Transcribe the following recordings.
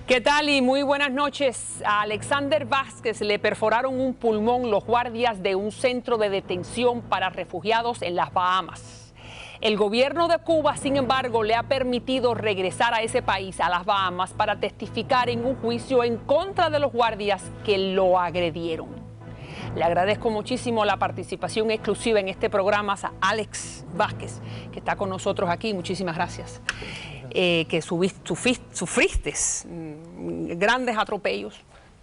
¿Qué tal? Y muy buenas noches. A Alexander Vázquez le perforaron un pulmón los guardias de un centro de detención para refugiados en las Bahamas. El gobierno de Cuba, sin embargo, le ha permitido regresar a ese país, a las Bahamas, para testificar en un juicio en contra de los guardias que lo agredieron. Le agradezco muchísimo la participación exclusiva en este programa a Alex Vázquez, que está con nosotros aquí. Muchísimas gracias. Que sufriste grandes atropellos,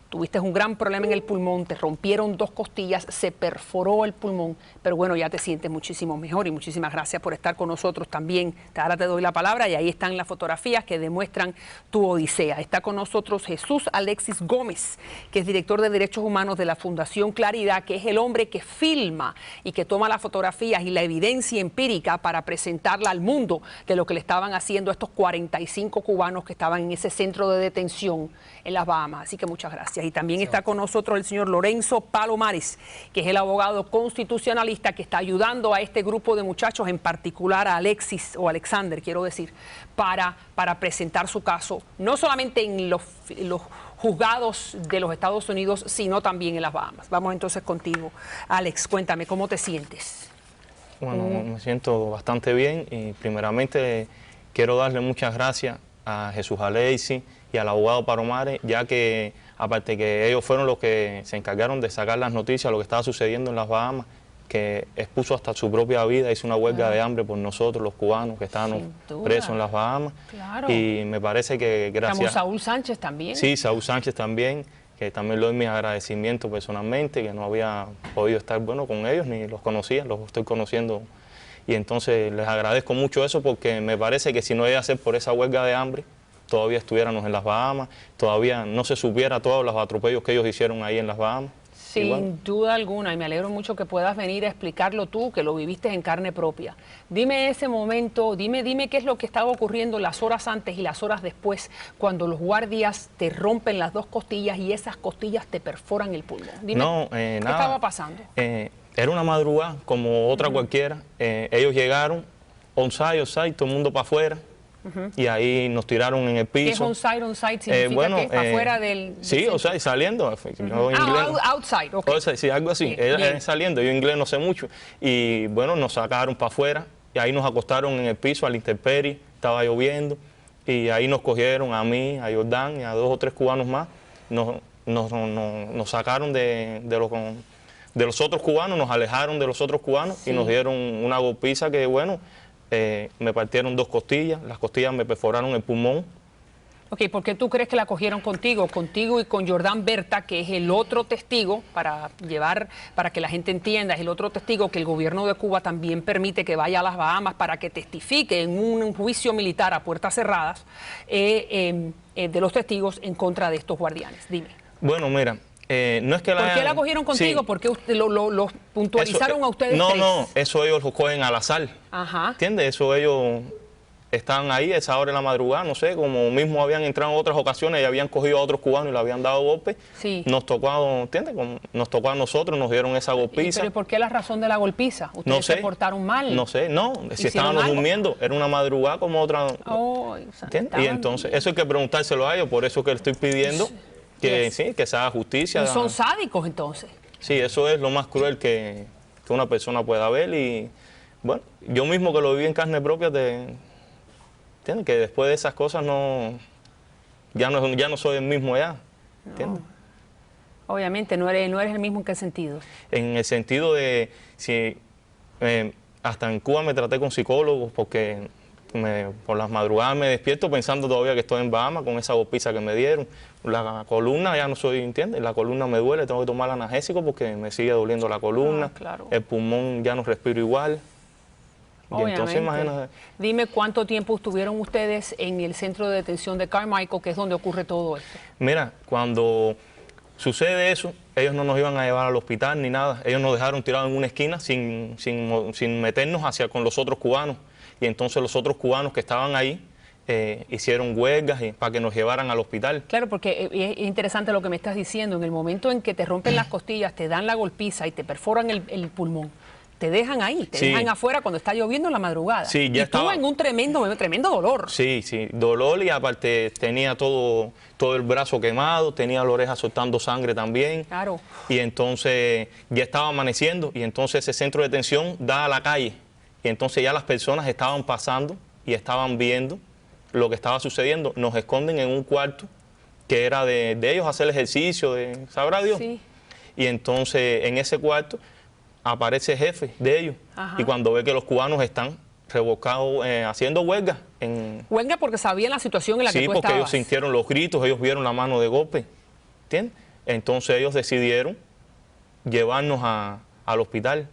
tuviste un gran problema en el pulmón, te rompieron 2 costillas, se perforó el pulmón, pero bueno, ya te sientes muchísimo mejor y muchísimas gracias por estar con nosotros también. Ahora te doy la palabra y ahí están las fotografías que demuestran tu odisea. Está con nosotros Jesús Alexis Gómez, que es director de Derechos Humanos de la Fundación Claridad, que es el hombre que filma y que toma las fotografías y la evidencia empírica para presentarla al mundo de lo que le estaban haciendo a estos 45 cubanos que estaban en ese centro de detención en las Bahamas. Así que muchas gracias. Y también está con nosotros el señor Lorenzo Palomares, que es el abogado constitucionalista que está ayudando a este grupo de muchachos, en particular a Alexis, o Alexander, quiero decir, para presentar su caso, no solamente en los juzgados de los Estados Unidos, sino también en las Bahamas. Vamos entonces contigo. Alex, cuéntame, ¿cómo te sientes? Bueno, me siento bastante bien y primeramente quiero darle muchas gracias a Jesús Alexis y al abogado Palomares, ya que aparte que ellos fueron los que se encargaron de sacar las noticias de lo que estaba sucediendo en las Bahamas, que expuso hasta su propia vida, hizo una huelga de hambre por nosotros, los cubanos que estábamos presos en las Bahamas. Claro. Y me parece que gracias... Como Saúl Sánchez también. Sí, Saúl Sánchez también, que también le doy mis agradecimientos personalmente, que no había podido estar con ellos, ni los conocía, los estoy conociendo. Y entonces les agradezco mucho eso, porque me parece que si no iba a ser por esa huelga de hambre, todavía estuviéramos en las Bahamas, todavía no se supiera todos los atropellos que ellos hicieron ahí en las Bahamas. Sin duda alguna, y me alegro mucho que puedas venir a explicarlo tú, que lo viviste en carne propia. Dime ese momento, dime qué es lo que estaba ocurriendo las horas antes y las horas después, cuando los guardias te rompen las 2 costillas y esas costillas te perforan el pulmón. Dime, ¿qué estaba pasando? Era una madrugada como otra cualquiera. Ellos llegaron, on-site, todo el mundo para afuera. Y ahí nos tiraron en el piso. ¿Qué es on-site? ¿Significa que es para afuera del sí, o sea, saliendo. Outside, ok. O sea, sí, algo así. Saliendo, yo inglés no sé mucho. Y bueno, nos sacaron para afuera y ahí nos acostaron en el piso a la intemperie, estaba lloviendo. Y ahí nos cogieron a mí, a Jordán y a 2 o 3 cubanos más. Nos sacaron de los otros cubanos, nos alejaron de los otros cubanos y nos dieron una golpiza que, bueno... me partieron 2 costillas, las costillas me perforaron el pulmón. Ok, ¿por qué tú crees que la cogieron contigo y con Jordán Berta, que es el otro testigo, para que la gente entienda, es el otro testigo que el gobierno de Cuba también permite que vaya a las Bahamas para que testifique en un juicio militar a puertas cerradas de los testigos en contra de estos guardianes? Dime. Bueno, mira... no es que ¿Por qué la cogieron contigo? Sí. ¿Por qué los puntualizaron a ustedes? No, eso ellos lo cogen al azar. Ajá. ¿Entiendes? Eso ellos están ahí a esa hora de la madrugada, no sé, como mismo habían entrado en otras ocasiones y habían cogido a otros cubanos y le habían dado golpes. Sí. Nos tocó, ¿entiendes? Nos tocó a nosotros, nos dieron esa golpiza. ¿Pero por qué la razón de la golpiza? ¿Ustedes se portaron mal? No sé, si estábamos durmiendo, era una madrugada como otra. ¿Entiendes? Y entonces, eso hay que preguntárselo a ellos, por eso que le estoy pidiendo... Que sí, que se haga justicia. ¿Y son sádicos entonces? Sí, eso es lo más cruel que una persona pueda ver y bueno, yo mismo que lo viví en carne propia, ¿entiendes? Que después de esas cosas ya no soy el mismo ya, ¿entiendes? No. Obviamente, no eres el mismo. ¿En qué sentido? En el sentido de, hasta en Cuba me traté con psicólogos porque... por las madrugadas me despierto pensando todavía que estoy en Bahamas con esa golpiza que me dieron. La columna ya no soy, ¿entiendes? La columna me duele, tengo que tomar analgésico porque me sigue doliendo la columna. Claro. El pulmón ya no respiro igual. Y entonces, imagínate. Dime cuánto tiempo estuvieron ustedes en el centro de detención de Carmichael, que es donde ocurre todo esto. Mira, cuando sucede eso, ellos no nos iban a llevar al hospital ni nada. Ellos nos dejaron tirados en una esquina sin meternos con los otros cubanos. Y entonces los otros cubanos que estaban ahí hicieron huelgas para que nos llevaran al hospital. Claro, porque es interesante lo que me estás diciendo. En el momento en que te rompen las costillas, te dan la golpiza y te perforan el pulmón, te dejan ahí, te dejan afuera cuando está lloviendo en la madrugada. Sí, ya y estaba en un tremendo dolor. Sí, dolor, y aparte tenía todo el brazo quemado, tenía la oreja soltando sangre también. Claro. Y entonces ya estaba amaneciendo y entonces ese centro de detención da a la calle. Y entonces ya las personas estaban pasando y estaban viendo lo que estaba sucediendo. Nos esconden en un cuarto que era de ellos hacer ejercicio, ¿sabrá Dios? Sí. Y entonces en ese cuarto aparece el jefe de ellos. Ajá. Y cuando ve que los cubanos están revocados, haciendo huelga. Huelga porque sabían la situación en la que tú estabas. Sí, porque ellos sintieron los gritos, ellos vieron la mano de golpe, ¿entiendes? Entonces ellos decidieron llevarnos al hospital.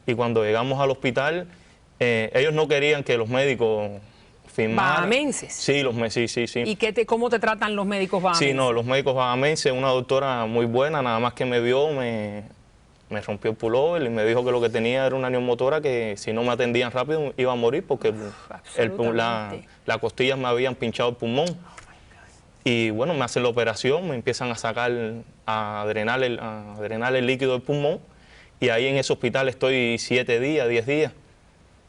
Y cuando llegamos al hospital, ellos no querían que los médicos firmaran. ¿Bahamenses? Sí, sí. ¿Y cómo te tratan los médicos bahamenses? Sí, no, los médicos bahamenses, una doctora muy buena, nada más que me vio, me rompió el pullover y me dijo que lo que tenía era una neumotora, que si no me atendían rápido iba a morir porque las costillas me habían pinchado el pulmón. Y bueno, me hacen la operación, me empiezan a sacar, a drenar el líquido del pulmón, y ahí en ese hospital estoy 7 días, 10 días.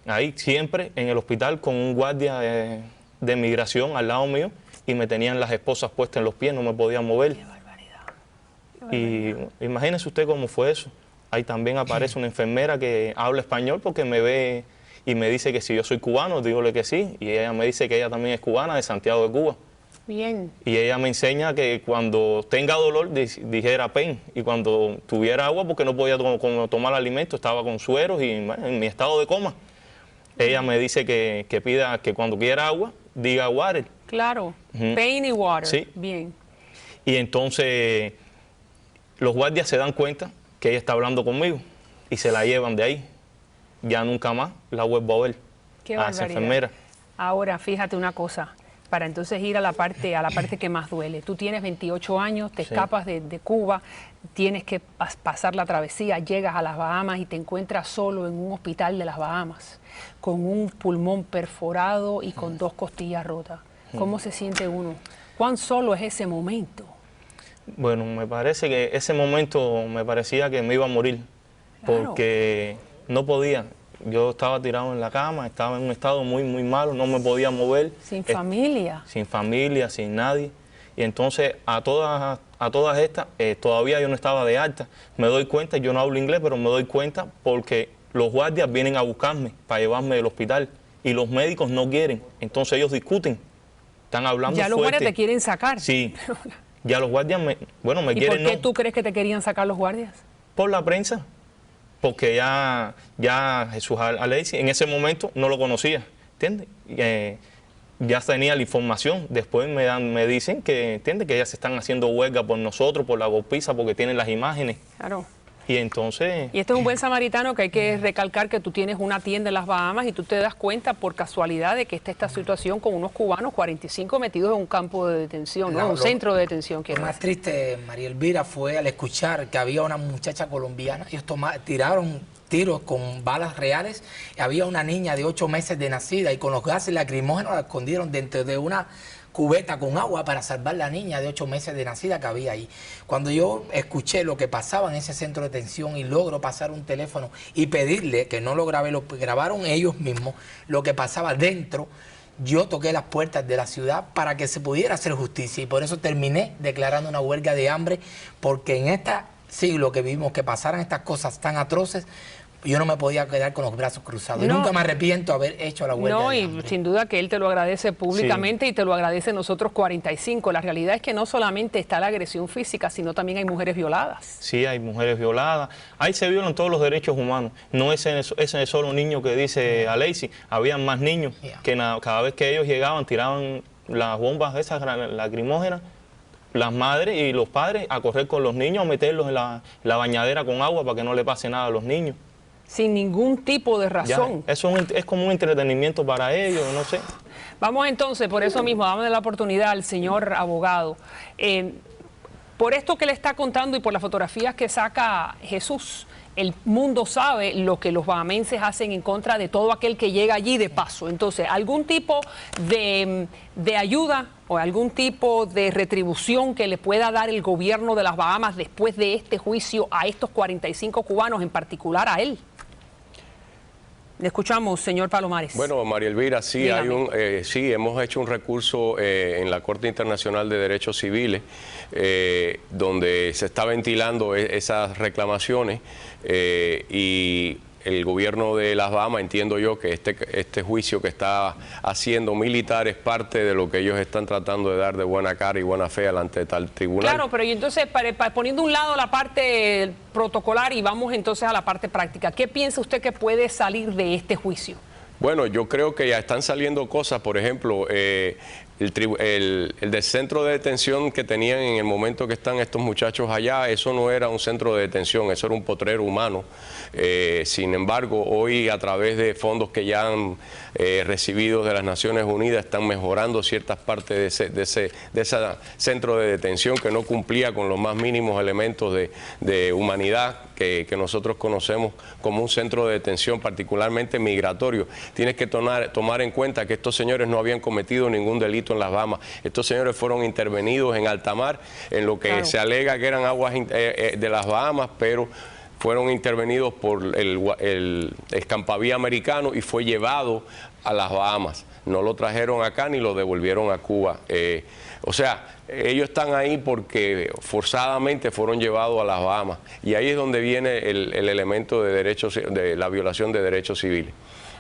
Ahí siempre en el hospital con un guardia de migración al lado mío, y me tenían las esposas puestas en los pies, no me podían mover. Qué barbaridad. Y imagínese usted cómo fue eso. Ahí también aparece una enfermera que habla español porque me ve y me dice que si yo soy cubano, dígole que sí. Y ella me dice que ella también es cubana, de Santiago de Cuba. Bien. Y ella me enseña que cuando tenga dolor dijera pen, y cuando tuviera agua, porque no podía tomar alimento, estaba con sueros y en mi estado de coma. Ella me dice que pida, que cuando quiera agua, diga water. Claro, pain y water. Sí. Bien. Y entonces los guardias se dan cuenta que ella está hablando conmigo y se la llevan de ahí. Ya nunca más la vuelvo a ver. Qué a esa barbaridad. enfermera. Ahora, fíjate una cosa, para entonces ir a la parte que más duele. Tú tienes 28 años, te escapas de Cuba, tienes que pasar la travesía, llegas a las Bahamas y te encuentras solo en un hospital de las Bahamas, con un pulmón perforado y con 2 costillas rotas. ¿Cómo se siente uno? ¿Cuán solo es ese momento? Bueno, me parece que ese momento me parecía que me iba a morir, porque no podía. Yo estaba tirado en la cama, estaba en un estado muy, muy malo, no me podía mover. ¿Sin familia? Sin familia, sin nadie. Y entonces a todas estas, todavía yo no estaba de alta. Me doy cuenta, yo no hablo inglés, pero me doy cuenta porque los guardias vienen a buscarme para llevarme del hospital y los médicos no quieren. Entonces ellos discuten, están hablando fuerte. ¿Ya los guardias te quieren sacar? Sí. Ya los guardias me quieren. ¿Y por qué tú crees que te querían sacar los guardias? Por la prensa. Porque ya Jesús Aleixi en ese momento no lo conocía, ¿entiendes? Ya tenía la información. Después me dicen que, ¿entiendes?, que ya se están haciendo huelga por nosotros, por la golpiza, porque tienen las imágenes. Claro. Y entonces... Y esto es un buen samaritano, que hay que recalcar que tú tienes una tienda en las Bahamas y tú te das cuenta por casualidad de que está esta situación con unos cubanos, 45 metidos en un campo de detención, ¿no? Un centro de detención. Lo más triste, María Elvira, fue al escuchar que había una muchacha colombiana, ellos tiraron tiros con balas reales, y había una niña de 8 meses de nacida y con los gases lacrimógenos la escondieron dentro de una cubeta con agua para salvar la niña de 8 meses de nacida que había ahí. Cuando yo escuché lo que pasaba en ese centro de detención y logro pasar un teléfono y pedirle, que no lo grabé, lo grabaron ellos mismos, lo que pasaba dentro, yo toqué las puertas de la ciudad para que se pudiera hacer justicia, y por eso terminé declarando una huelga de hambre, porque en este siglo que vivimos, que pasaran estas cosas tan atroces, yo no me podía quedar con los brazos cruzados. No, y nunca me arrepiento de haber hecho la huelga. No, y sin duda que él te lo agradece públicamente, sí, y te lo agradece nosotros 45. La realidad es que no solamente está la agresión física, sino también hay mujeres violadas. Sí, hay mujeres violadas. Ahí se violan todos los derechos humanos. No es ese solo niño que dice Aleixi. Habían más niños que cada vez que ellos llegaban tiraban las bombas esas lacrimógenas, las madres y los padres a correr con los niños, a meterlos en la bañadera con agua para que no le pase nada a los niños. Sin ningún tipo de razón. Ya, eso es como un entretenimiento para ellos, no sé. Vamos entonces, por eso mismo, damos la oportunidad al señor abogado. Por esto que le está contando y por las fotografías que saca Jesús, el mundo sabe lo que los bahamenses hacen en contra de todo aquel que llega allí de paso. Entonces, algún tipo de ayuda o algún tipo de retribución que le pueda dar el gobierno de las Bahamas después de este juicio a estos 45 cubanos, en particular a él. Le escuchamos, señor Palomares. Bueno, María Elvira, sí, sí, hemos hecho un recurso en la Corte Internacional de Derechos Civiles, donde se está ventilando esas reclamaciones y el gobierno de las Bahamas, entiendo yo que este juicio que está haciendo militar es parte de lo que ellos están tratando de dar de buena cara y buena fe ante tal tribunal. Claro, pero y entonces, poniendo a un lado la parte protocolar y vamos entonces a la parte práctica, ¿qué piensa usted que puede salir de este juicio? Bueno, yo creo que ya están saliendo cosas, por ejemplo, el del centro de detención que tenían en el momento que están estos muchachos allá, eso no era un centro de detención, eso era un potrero humano. Sin embargo, hoy a través de fondos que ya han recibido de las Naciones Unidas, están mejorando ciertas partes de ese centro de detención que no cumplía con los más mínimos elementos de humanidad que nosotros conocemos como un centro de detención particularmente migratorio. Tienes que tomar en cuenta que estos señores no habían cometido ningún delito en las Bahamas. Estos señores fueron intervenidos en alta mar, en lo que se alega que eran aguas de las Bahamas, pero fueron intervenidos por el escampavía americano y fue llevado a las Bahamas. No lo trajeron acá ni lo devolvieron a Cuba. O sea, ellos están ahí porque forzadamente fueron llevados a las Bahamas. Y ahí es donde viene el elemento de la violación de derechos civiles.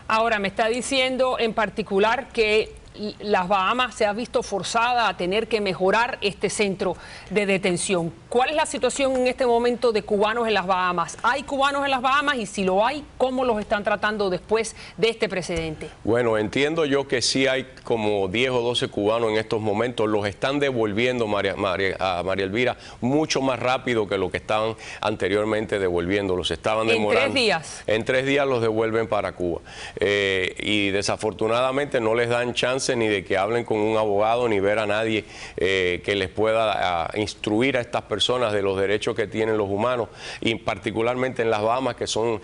Ahora, me está diciendo en particular que las Bahamas se ha visto forzada a tener que mejorar este centro de detención. ¿Cuál es la situación en este momento de cubanos en las Bahamas? ¿Hay cubanos en las Bahamas? Y si lo hay, ¿cómo los están tratando después de este precedente? Bueno, entiendo yo que sí hay como 10 o 12 cubanos en estos momentos. Los están devolviendo, a María Elvira, mucho más rápido que lo que estaban anteriormente devolviendo. Los estaban demorando. ¿En 3 días? En 3 días los devuelven para Cuba. Y desafortunadamente no les dan chance ni de que hablen con un abogado, ni ver a nadie que les pueda instruir a estas personas de los derechos que tienen los humanos, y particularmente en las Bahamas, que son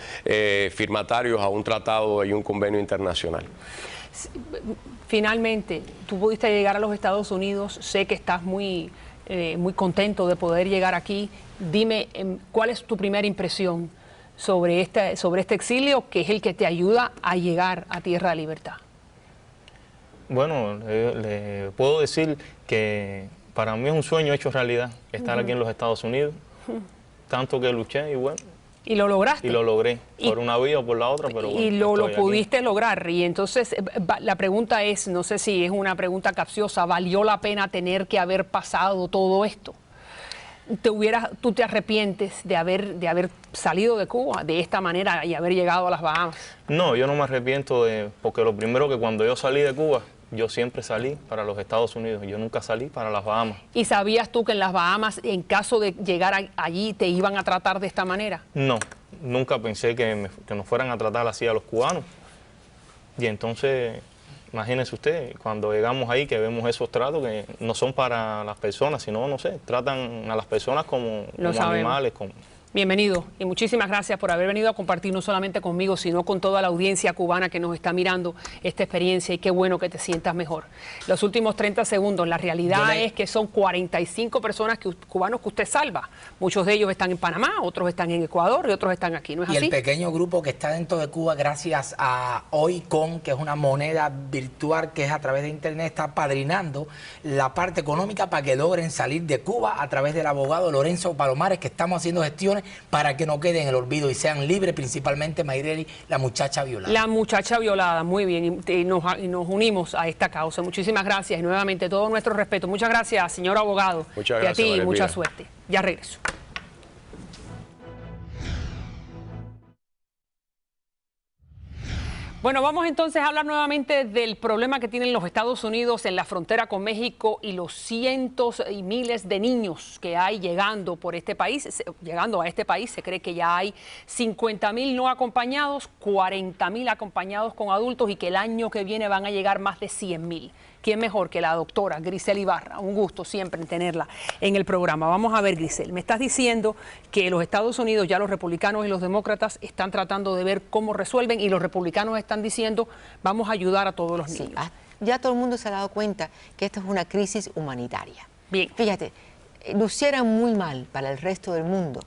firmatarios a un tratado y un convenio internacional. Finalmente, tú pudiste llegar a los Estados Unidos, sé que estás muy contento de poder llegar aquí. Dime, ¿cuál es tu primera impresión sobre este exilio, que es el que te ayuda a llegar a Tierra de Libertad? Bueno, le puedo decir que para mí es un sueño hecho realidad estar aquí en los Estados Unidos, tanto que luché y bueno. ¿Y lo lograste? Y lo logré, por una vía o por la otra, pero bueno. Y lo pudiste lograr. Y entonces la pregunta es, no sé si es una pregunta capciosa, ¿valió la pena tener que haber pasado todo esto? ¿Tú te arrepientes de haber salido de Cuba de esta manera y haber llegado a las Bahamas? No, yo no me arrepiento porque lo primero que cuando yo salí de Cuba, yo siempre salí para los Estados Unidos, yo nunca salí para las Bahamas. ¿Y sabías tú que en las Bahamas, en caso de llegar allí, te iban a tratar de esta manera? No, nunca pensé que nos fueran a tratar así a los cubanos. Y entonces, imagínense usted, cuando llegamos ahí que vemos esos tratos que no son para las personas, sino, no sé, tratan a las personas como animales. Bienvenido y muchísimas gracias por haber venido a compartir no solamente conmigo, sino con toda la audiencia cubana que nos está mirando esta experiencia, y qué bueno que te sientas mejor. Los últimos 30 segundos, la realidad es que son 45 personas cubanos que usted salva. Muchos de ellos están en Panamá, otros están en Ecuador y otros están aquí, ¿no es así? Y el pequeño grupo que está dentro de Cuba, gracias a Hoycom, que es una moneda virtual que es a través de internet, está padrinando la parte económica para que logren salir de Cuba a través del abogado Lorenzo Palomares, que estamos haciendo gestiones para que no queden en el olvido y sean libres, principalmente Mayreli, la muchacha violada. La muchacha violada, muy bien, y nos unimos a esta causa. Muchísimas gracias y nuevamente todo nuestro respeto. Muchas gracias, señor abogado. Muchas gracias, y a ti, mucha suerte. Ya regreso. Bueno, vamos entonces a hablar nuevamente del problema que tienen los Estados Unidos en la frontera con México y los cientos y miles de niños que hay llegando por este país. Llegando a este país, se cree que ya hay 50.000 no acompañados, 40.000 acompañados con adultos, y que el año que viene van a llegar más de 100.000. ¿Quién mejor que la doctora Grisel Ibarra? Un gusto siempre tenerla en el programa. Vamos a ver, Grisel, me estás diciendo que los Estados Unidos, ya los republicanos y los demócratas están tratando de ver cómo resuelven, y los republicanos están diciendo vamos a ayudar a todos los niños. Ya todo el mundo se ha dado cuenta que esta es una crisis humanitaria. Bien. Fíjate, luciera muy mal para el resto del mundo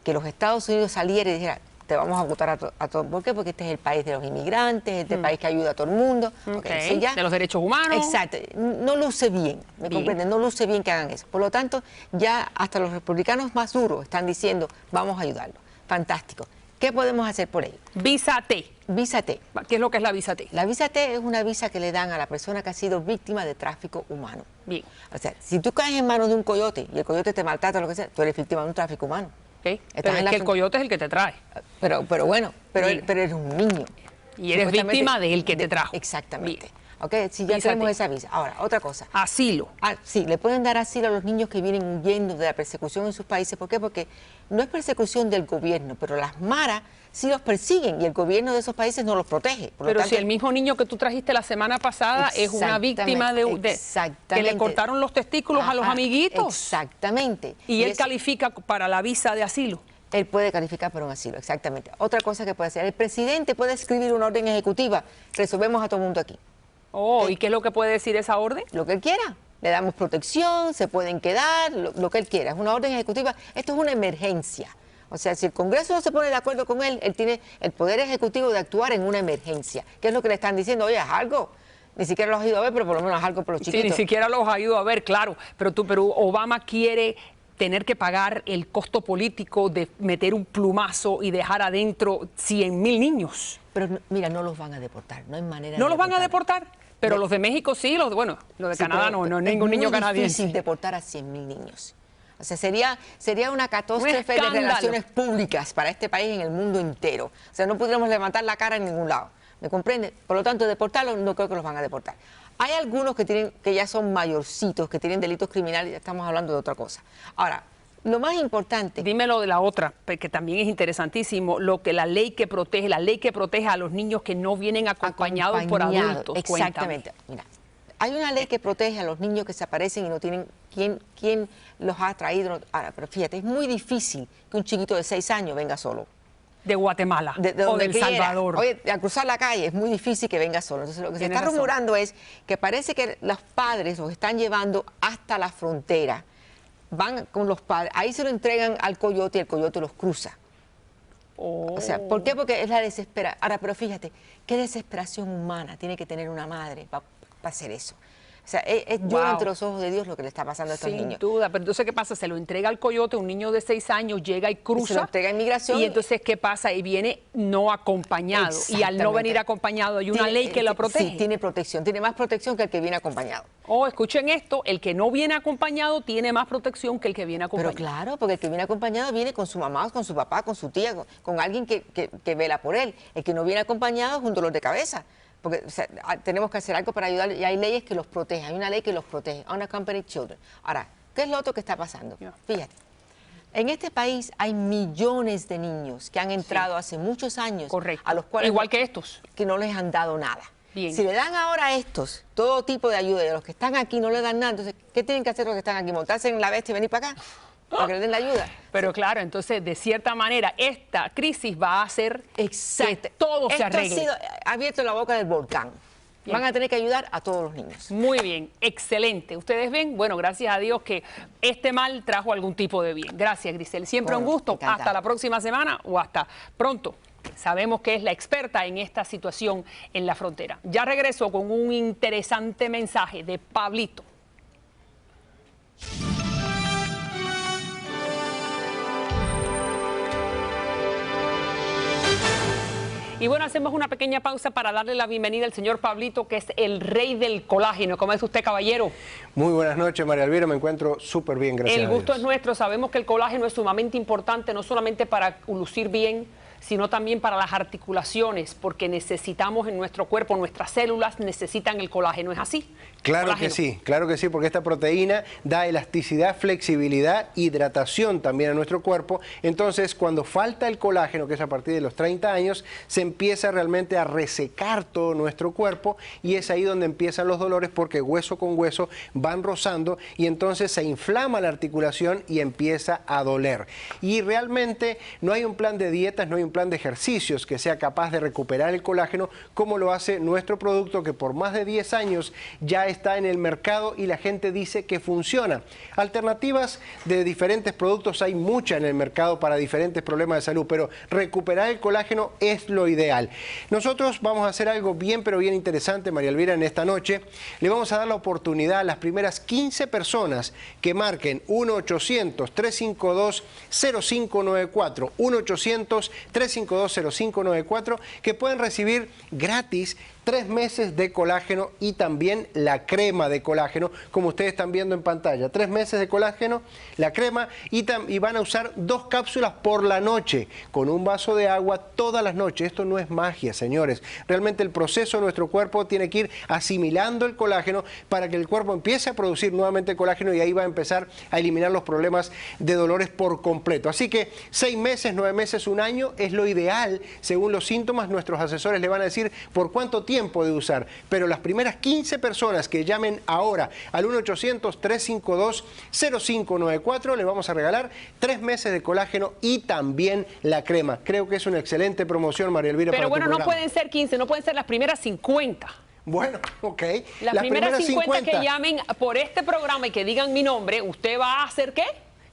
que los Estados Unidos saliera y dijera, te vamos a votar a todos. ¿Por qué? Porque este es el país de los inmigrantes, este país que ayuda a todo el mundo. Okay. De los derechos humanos. Exacto. No luce bien, ¿me comprenden? No luce bien que hagan eso. Por lo tanto, ya hasta los republicanos más duros están diciendo, vamos a ayudarlo. Fantástico. ¿Qué podemos hacer por ello? Visa T. Visa T. ¿Qué es lo que es la Visa T? La Visa T es una visa que le dan a la persona que ha sido víctima de tráfico humano. Bien. O sea, si tú caes en manos de un coyote y el coyote te maltrata o lo que sea, tú eres víctima de un tráfico humano. Okay. Pero es que el coyote es el que te trae. Pero bueno, pero eres un niño. Y eres víctima del que te trajo. Exactamente. Okay, si ya tenemos esa visa. Ahora, otra cosa. Asilo. Sí, le pueden dar asilo a los niños que vienen huyendo de la persecución en sus países. ¿Por qué? Porque no es persecución del gobierno, pero las maras sí los persiguen y el gobierno de esos países no los protege. Pero si el mismo niño que tú trajiste la semana pasada es una víctima de que le cortaron los testículos a los amiguitos. Exactamente. Y él califica para la visa de asilo. Él puede calificar para un asilo, exactamente. Otra cosa que puede hacer, el presidente puede escribir una orden ejecutiva, resolvemos a todo el mundo aquí. Oh, ¿y qué es lo que puede decir esa orden? Lo que él quiera. Le damos protección, se pueden quedar, lo que él quiera. Es una orden ejecutiva. Esto es una emergencia. O sea, si el Congreso no se pone de acuerdo con él, él tiene el poder ejecutivo de actuar en una emergencia. ¿Qué es lo que le están diciendo? Oye, haz algo. Ni siquiera los ha ido a ver, pero por lo menos haz algo por los chiquitos. Sí, ni siquiera los ha ido a ver, claro. Pero Obama quiere tener que pagar el costo político de meter un plumazo y dejar adentro 100,000 niños. Pero mira, no los van a deportar, no hay manera. ¿No los van a deportar? Pero los de México sí, los de Canadá no hay ningún niño canadiense. Es difícil deportar a 100,000 niños. O sea, sería una catástrofe de relaciones públicas para este país en el mundo entero. O sea, no pudiéramos levantar la cara en ningún lado. ¿Me comprende? Por lo tanto, deportarlos no creo que los van a deportar. Hay algunos que ya son mayorcitos, que tienen delitos criminales, ya estamos hablando de otra cosa. Ahora, lo más importante... Dime lo de la otra, que también es interesantísimo, la ley que protege a los niños que no vienen acompañados por adultos. Exactamente. Mira, hay una ley que protege a los niños que se aparecen y no tienen quién los ha traído. Ahora, pero fíjate, es muy difícil que un chiquito de 6 años venga solo. De Guatemala o de El Salvador. Oye, a cruzar la calle es muy difícil que venga solo. Entonces, lo que se está rumorando es que parece que los padres los están llevando hasta la frontera. Van con los padres, ahí se lo entregan al coyote y el coyote los cruza. O sea, ¿por qué? Porque es la desesperación. Ahora, pero fíjate, qué desesperación humana tiene que tener una madre para hacer eso. O sea, llora ante los ojos de Dios lo que le está pasando a estos niños. Sin duda, pero entonces, ¿qué pasa? Se lo entrega al coyote, un niño de 6 años llega y cruza. Se lo entrega a inmigración. Y entonces, ¿qué pasa? Y viene no acompañado. Y al no venir acompañado, hay una ley que la protege. Sí, tiene protección. Tiene más protección que el que viene acompañado. Oh, escuchen esto, el que no viene acompañado tiene más protección que el que viene acompañado. Pero claro, porque el que viene acompañado viene con su mamá, con su papá, con su tía, con alguien que vela por él. El que no viene acompañado es un dolor de cabeza. Porque o sea, tenemos que hacer algo para ayudar y hay leyes que los protegen, hay una ley que los protege, Unaccompanied Children. Ahora, ¿qué es lo otro que está pasando? Fíjate, en este país hay millones de niños que han entrado hace muchos años, a los cuales igual que estos, que no les han dado nada. Bien. Si le dan ahora a estos todo tipo de ayuda y a los que están aquí no le dan nada, entonces, ¿qué tienen que hacer los que están aquí? ¿Montarse en la bestia y venir para acá? Para que le den la ayuda. Pero claro, entonces, de cierta manera, esta crisis va a hacer que todo se arregle. Esto ha sido abierto la boca del volcán. Bien. Van a tener que ayudar a todos los niños. Muy bien, excelente. Ustedes ven, bueno, gracias a Dios que este mal trajo algún tipo de bien. Gracias, Grisel. Siempre un gusto. Encantada. Hasta la próxima semana o hasta pronto. Sabemos que es la experta en esta situación en la frontera. Ya regreso con un interesante mensaje de Pablito. Y bueno, hacemos una pequeña pausa para darle la bienvenida al señor Pablito, que es el rey del colágeno. ¿Cómo es usted, caballero? Muy buenas noches, María Elvira. Me encuentro súper bien, gracias a Dios. El gusto es nuestro. Sabemos que el colágeno es sumamente importante, no solamente para lucir bien, sino también para las articulaciones, porque necesitamos en nuestro cuerpo, nuestras células necesitan el colágeno. ¿Es así? Claro que sí, porque esta proteína da elasticidad, flexibilidad, hidratación también a nuestro cuerpo. Entonces, cuando falta el colágeno, que es a partir de los 30 años, se empieza realmente a resecar todo nuestro cuerpo y es ahí donde empiezan los dolores porque hueso con hueso van rozando y entonces se inflama la articulación y empieza a doler. Y realmente no hay un plan de dietas, no hay un plan de ejercicios que sea capaz de recuperar el colágeno como lo hace nuestro producto que por más de 10 años ya está en el mercado y la gente dice que funciona. Alternativas de diferentes productos hay muchas en el mercado para diferentes problemas de salud, pero recuperar el colágeno es lo ideal. Nosotros vamos a hacer algo bien, pero bien interesante, María Elvira, en esta noche. Le vamos a dar la oportunidad a las primeras 15 personas que marquen 1-800-352-0594, 1-800-352-0594, que pueden recibir gratis 3 meses de colágeno y también la crema de colágeno, como ustedes están viendo en pantalla. 3 meses de colágeno, la crema, y van a usar 2 cápsulas por la noche, con un vaso de agua todas las noches. Esto no es magia, señores. Realmente el proceso de nuestro cuerpo tiene que ir asimilando el colágeno para que el cuerpo empiece a producir nuevamente colágeno, y ahí va a empezar a eliminar los problemas de dolores por completo. Así que 6 meses, 9 meses, 1 año es lo ideal. Según los síntomas, nuestros asesores le van a decir por cuánto tiempo de usar, pero las primeras 15 personas que llamen ahora al 1-800-352-0594 le vamos a regalar 3 meses de colágeno y también la crema. Creo que es una excelente promoción, María Elvira. Pero bueno, no pueden ser 15, no pueden ser las primeras 50. Bueno, ok. Las primeras 50 que llamen por este programa y que digan mi nombre, ¿usted va a hacer qué?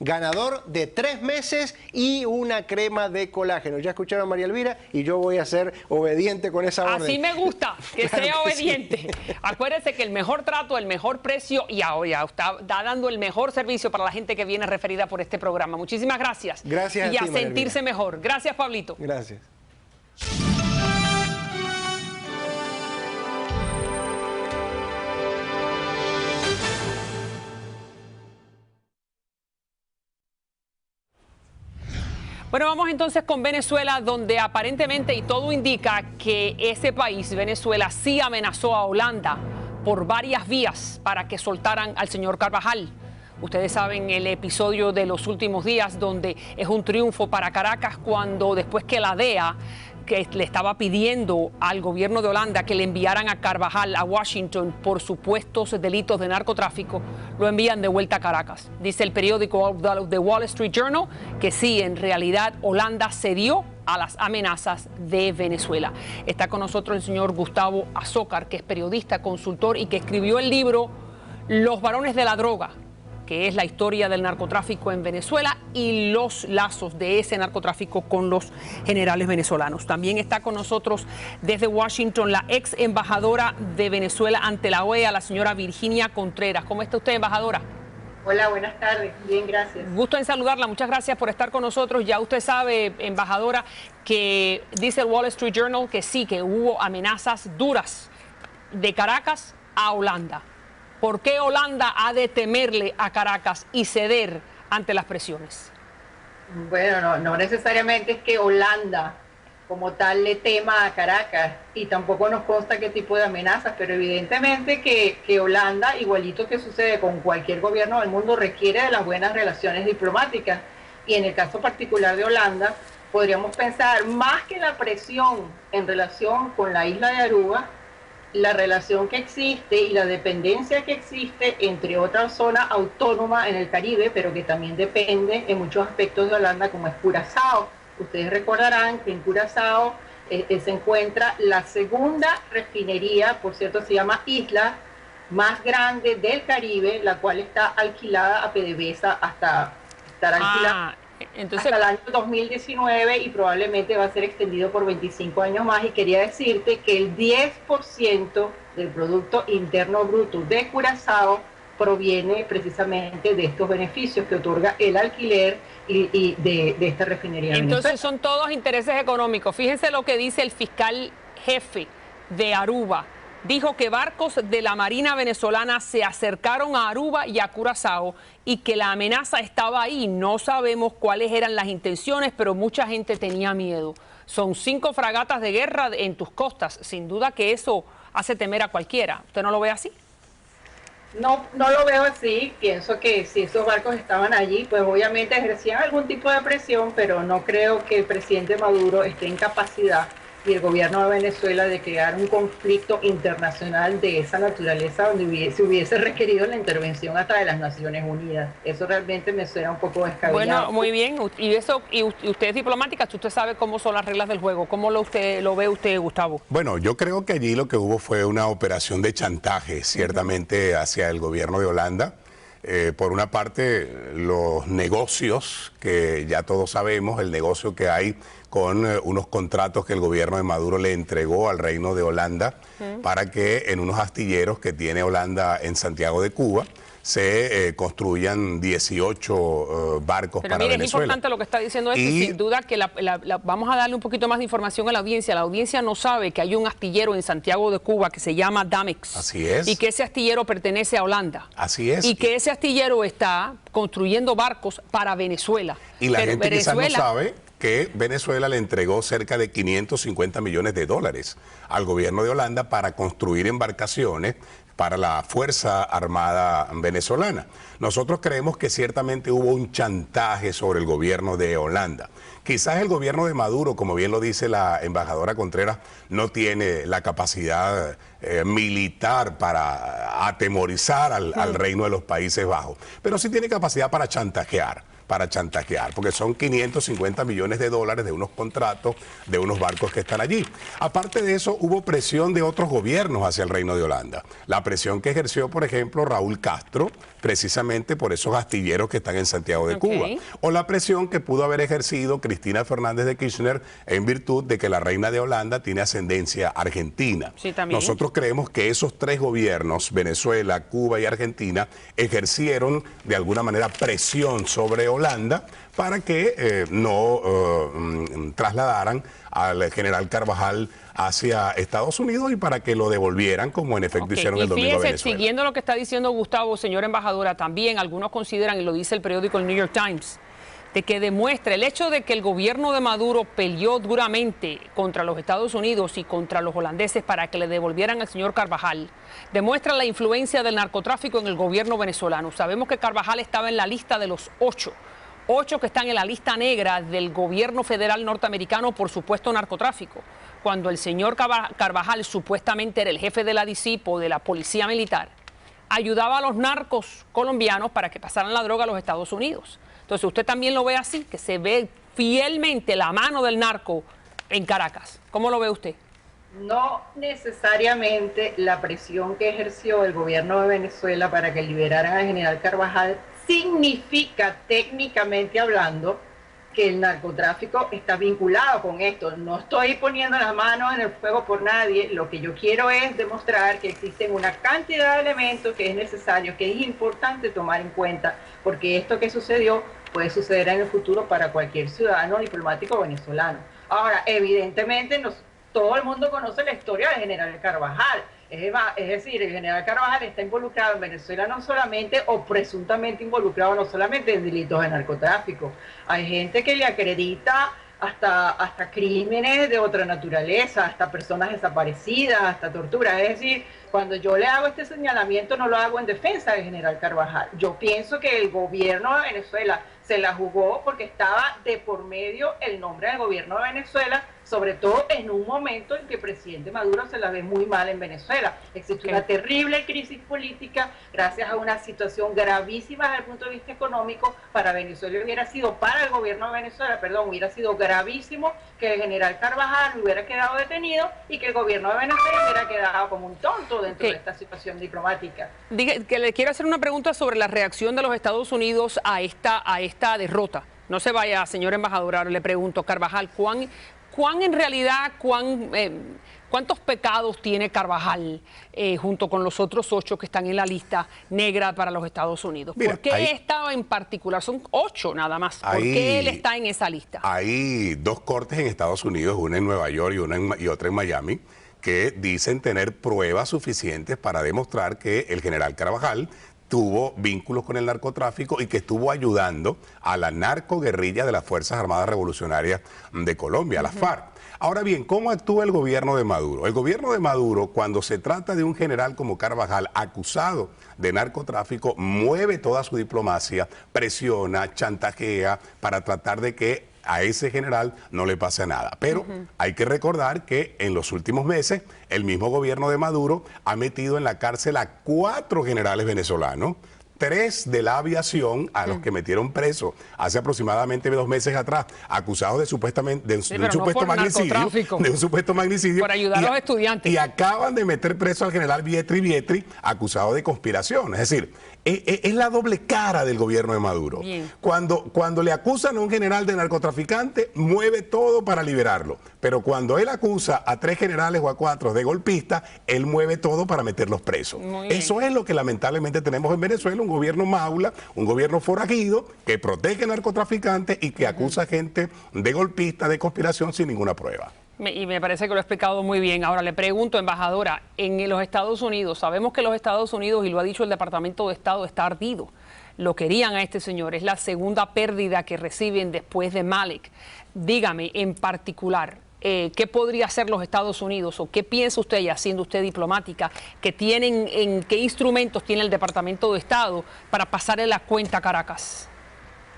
Ganador de 3 meses y una crema de colágeno. Ya escucharon a María Elvira y yo voy a ser obediente con esa orden. Así me gusta, que claro sea obediente. Sí. Acuérdese que el mejor trato, el mejor precio y ahora está dando el mejor servicio para la gente que viene referida por este programa. Muchísimas gracias. Gracias. Y a sentirse mejor. Gracias, Pablito. Gracias. Bueno, vamos entonces con Venezuela, donde aparentemente y todo indica que ese país, Venezuela, sí amenazó a Holanda por varias vías para que soltaran al señor Carvajal. Ustedes saben el episodio de los últimos días, donde es un triunfo para Caracas cuando después que la DEA, que le estaba pidiendo al gobierno de Holanda que le enviaran a Carvajal a Washington por supuestos delitos de narcotráfico, lo envían de vuelta a Caracas. Dice el periódico The Wall Street Journal que sí, en realidad Holanda cedió a las amenazas de Venezuela. Está con nosotros el señor Gustavo Azócar, que es periodista, consultor y que escribió el libro Los varones de la droga, que es la historia del narcotráfico en Venezuela y los lazos de ese narcotráfico con los generales venezolanos. También está con nosotros desde Washington la ex embajadora de Venezuela ante la OEA, la señora Virginia Contreras. ¿Cómo está usted, embajadora? Hola, buenas tardes. Bien, gracias. Gusto en saludarla. Muchas gracias por estar con nosotros. Ya usted sabe, embajadora, que dice el Wall Street Journal que sí, que hubo amenazas duras de Caracas a Holanda. ¿Por qué Holanda ha de temerle a Caracas y ceder ante las presiones? Bueno, no necesariamente es que Holanda como tal le tema a Caracas y tampoco nos consta qué tipo de amenazas, pero evidentemente que Holanda, igualito que sucede con cualquier gobierno del mundo, requiere de las buenas relaciones diplomáticas. Y en el caso particular de Holanda, podríamos pensar más que la presión en relación con la isla de Aruba, la relación que existe y la dependencia que existe entre otra zona autónoma en el Caribe, pero que también depende en muchos aspectos de Holanda, como es Curazao. Ustedes recordarán que en Curazao se encuentra la segunda refinería, por cierto se llama Isla, más grande del Caribe, la cual está alquilada a PDVSA hasta estar alquilada. Entonces, hasta el año 2019 y probablemente va a ser extendido por 25 años más. Y quería decirte que el 10% del Producto Interno Bruto de Curazao proviene precisamente de estos beneficios que otorga el alquiler y de esta refinería. Entonces son todos intereses económicos. Fíjense lo que dice el fiscal jefe de Aruba. Dijo que barcos de la Marina venezolana se acercaron a Aruba y a Curazao y que la amenaza estaba ahí. No sabemos cuáles eran las intenciones, pero mucha gente tenía miedo. Son 5 fragatas de guerra en tus costas. Sin duda que eso hace temer a cualquiera. ¿Usted no lo ve así? No lo veo así. Pienso que si esos barcos estaban allí, pues obviamente ejercían algún tipo de presión, pero no creo que el presidente Maduro esté en capacidad y el gobierno de Venezuela de crear un conflicto internacional de esa naturaleza donde se hubiese requerido la intervención hasta de las Naciones Unidas. Eso realmente me suena un poco descabellado. Bueno, muy bien. Y usted es diplomática, usted sabe cómo son las reglas del juego. ¿Cómo lo ve usted, Gustavo? Bueno, yo creo que allí lo que hubo fue una operación de chantaje, ciertamente, hacia el gobierno de Holanda. Por una parte, los negocios, que ya todos sabemos, el negocio que hay con unos contratos que el gobierno de Maduro le entregó al Reino de Holanda para que en unos astilleros que tiene Holanda en Santiago de Cuba se construyan 18 barcos para Venezuela. Es importante lo que está diciendo esto y sin duda que vamos a darle un poquito más de información a la audiencia. La audiencia no sabe que hay un astillero en Santiago de Cuba que se llama Damex. Así es. Y que ese astillero pertenece a Holanda. Así es. Y que ese astillero está construyendo barcos para Venezuela. Y la gente quizás no sabe que Venezuela le entregó cerca de 550 millones de dólares al gobierno de Holanda para construir embarcaciones para la Fuerza Armada venezolana. Nosotros creemos que ciertamente hubo un chantaje sobre el gobierno de Holanda. Quizás el gobierno de Maduro, como bien lo dice la embajadora Contreras, no tiene la capacidad militar para atemorizar al Reino de los Países Bajos, pero sí tiene capacidad para chantajear, porque son 550 millones de dólares de unos contratos de unos barcos que están allí. Aparte de eso, hubo presión de otros gobiernos hacia el Reino de Holanda. La presión que ejerció, por ejemplo, Raúl Castro, precisamente por esos astilleros que están en Santiago de Cuba. O la presión que pudo haber ejercido Cristina Fernández de Kirchner en virtud de que la reina de Holanda tiene ascendencia argentina. Sí, también. Nosotros creemos que esos tres gobiernos, Venezuela, Cuba y Argentina, ejercieron de alguna manera presión sobre Holanda para que no traslladaran al general Carvajal hacia Estados Unidos y para que lo devolvieran, como en efecto hicieron el domingo a Venezuela. Siguiendo lo que está diciendo Gustavo, señora embajadora, también algunos consideran, y lo dice el periódico el New York Times, de que demuestra el hecho de que el gobierno de Maduro peleó duramente contra los Estados Unidos y contra los holandeses para que le devolvieran al señor Carvajal, demuestra la influencia del narcotráfico en el gobierno venezolano. Sabemos que Carvajal estaba en la lista de los 8 que están en la lista negra del gobierno federal norteamericano por supuesto narcotráfico. Cuando el señor Carvajal supuestamente era el jefe de la DICIP o de la policía militar, ayudaba a los narcos colombianos para que pasaran la droga a los Estados Unidos. Entonces usted también lo ve así, que se ve fielmente la mano del narco en Caracas. ¿Cómo lo ve usted? No necesariamente la presión que ejerció el gobierno de Venezuela para que liberaran al general Carvajal significa, técnicamente hablando, que el narcotráfico está vinculado con esto. No estoy poniendo las manos en el fuego por nadie. Lo que yo quiero es demostrar que existen una cantidad de elementos que es necesario, que es importante tomar en cuenta, porque esto que sucedió puede suceder en el futuro para cualquier ciudadano diplomático venezolano. Ahora, evidentemente, todo el mundo conoce la historia del general Carvajal. Es decir, el general Carvajal está involucrado en Venezuela no solamente, o presuntamente involucrado no solamente en delitos de narcotráfico. Hay gente que le acredita hasta crímenes de otra naturaleza, hasta personas desaparecidas, hasta tortura. Es decir, cuando yo le hago este señalamiento no lo hago en defensa del general Carvajal. Yo pienso que el gobierno de Venezuela se la jugó porque estaba de por medio el nombre del gobierno de Venezuela, sobre todo en un momento en que el presidente Maduro se la ve muy mal en Venezuela. Existe una terrible crisis política gracias a una situación gravísima desde el punto de vista económico. Para Venezuela para el gobierno de Venezuela, hubiera sido gravísimo que el general Carvajal hubiera quedado detenido y que el gobierno de Venezuela hubiera quedado como un tonto dentro de esta situación diplomática. Que le quiero hacer una pregunta sobre la reacción de los Estados Unidos a esta derrota. No se vaya, señora embajadora, ahora le pregunto, Carvajal, ¿cuántos pecados tiene Carvajal junto con los otros 8 que están en la lista negra para los Estados Unidos? Mira, ¿por qué estaba en particular? Son 8 nada más. ¿Por qué él está en esa lista? Hay 2 cortes en Estados Unidos, una en Nueva York y otra en Miami, que dicen tener pruebas suficientes para demostrar que el general Carvajal tuvo vínculos con el narcotráfico y que estuvo ayudando a la narcoguerrilla de las Fuerzas Armadas Revolucionarias de Colombia, las FARC. Ahora bien, ¿cómo actúa el gobierno de Maduro? El gobierno de Maduro, cuando se trata de un general como Carvajal acusado de narcotráfico, mueve toda su diplomacia, presiona, chantajea para tratar de que a ese general no le pase nada. Pero hay que recordar que en los últimos meses el mismo gobierno de Maduro ha metido en la cárcel a 4 generales venezolanos, 3 de la aviación, a los que metieron presos hace aproximadamente 2 meses atrás, acusados de supuestamente un supuesto magnicidio, por ayudar a los estudiantes. Y acaban de meter preso al general Vietri, acusado de conspiración. Es decir, es la doble cara del gobierno de Maduro. Cuando le acusan a un general de narcotraficante, mueve todo para liberarlo. Pero cuando él acusa a 3 generales o a 4 de golpistas, él mueve todo para meterlos presos. Eso es lo que lamentablemente tenemos en Venezuela, un gobierno maula, un gobierno forajido que protege narcotraficantes y que acusa a gente de golpistas, de conspiración sin ninguna prueba. Y me parece que lo he explicado muy bien. Ahora le pregunto, embajadora, en los Estados Unidos, sabemos que los Estados Unidos, y lo ha dicho el Departamento de Estado, está ardido. Lo querían a este señor, es la segunda pérdida que reciben después de Malik. Dígame, en particular, ¿qué podría hacer los Estados Unidos o qué piensa usted, ya siendo usted diplomática, que tienen, en qué instrumentos tiene el Departamento de Estado para pasarle la cuenta a Caracas?